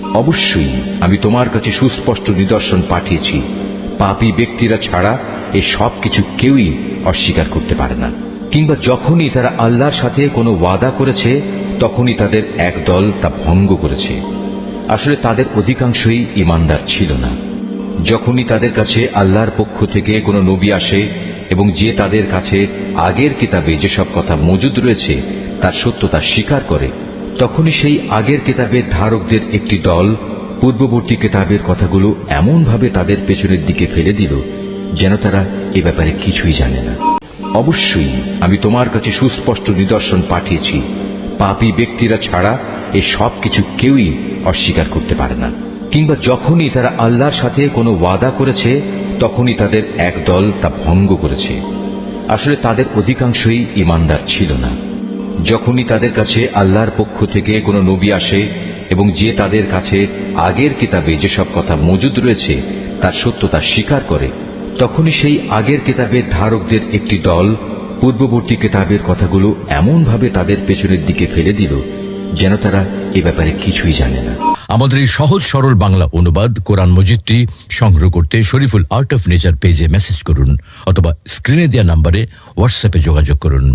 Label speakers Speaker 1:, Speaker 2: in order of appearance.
Speaker 1: অবশ্যই আমি তোমার কাছে সুস্পষ্ট নিদর্শন পাঠিয়েছি। পাপী ব্যক্তিরা ছাড়া এই সব কিছু কেউই অস্বীকার করতে পারে না। কিংবা যখনই তারা আল্লাহর সাথে কোনো ওয়াদা করেছে তখনই তাদের এক দল তা ভঙ্গ করেছে। আসলে তাদের অধিকাংশই ঈমানদার ছিল না। যখনই তাদের কাছে আল্লাহর পক্ষ থেকে কোনো নবী আসে এবং যে তাদের কাছে আগের কিতাবে যেসব কথা মজুদ রয়েছে তার সত্যতা স্বীকার করে, তখনই সেই আগের কিতাবের ধারকদের একটি দল পূর্ববর্তী কিতাবের কথাগুলো এমনভাবে তাদের পেছনের দিকে ফেলে দিল যেন তারা এ ব্যাপারে কিছুই জানে না। অবশ্যই আমি তোমার কাছে সুস্পষ্ট নিদর্শন পাঠিয়েছি। পাপী ব্যক্তিরা ছাড়া এই সব কিছু কেউই অস্বীকার করতে পারে না। কিংবা যখনই তারা আল্লাহর সাথে কোনো ওয়াদা করেছে তখনই তাদের এক দল তা ভঙ্গ করেছে। আসলে তাদের অধিকাংশই ঈমানদার ছিল না। যখনই তাদের কাছে আল্লাহর পক্ষ থেকে কোনো নবী আসে এবং যে তাদের কাছে আগের কিতাবে যেসব কথা মজুদ রয়েছে তার সত্যতা স্বীকার করে, তখনই সেই আগের কিতাবের ধারকদের একটি দল পূর্ববর্তী কিতাবের কথাগুলো এমনভাবে তাদের পেছনের দিকে ফেলে দিল যেন তারা এ ব্যাপারে কিছুই জানে না।
Speaker 2: আমাদের এই সহজ সরল বাংলা অনুবাদ কোরআন মজিদটি সংগ্রহ করতে শরীফুল আর্ট অফ নেচার পেজে মেসেজ করুন অথবা স্ক্রিনে দেওয়া নম্বরে হোয়াটসঅ্যাপে যোগাযোগ করুন।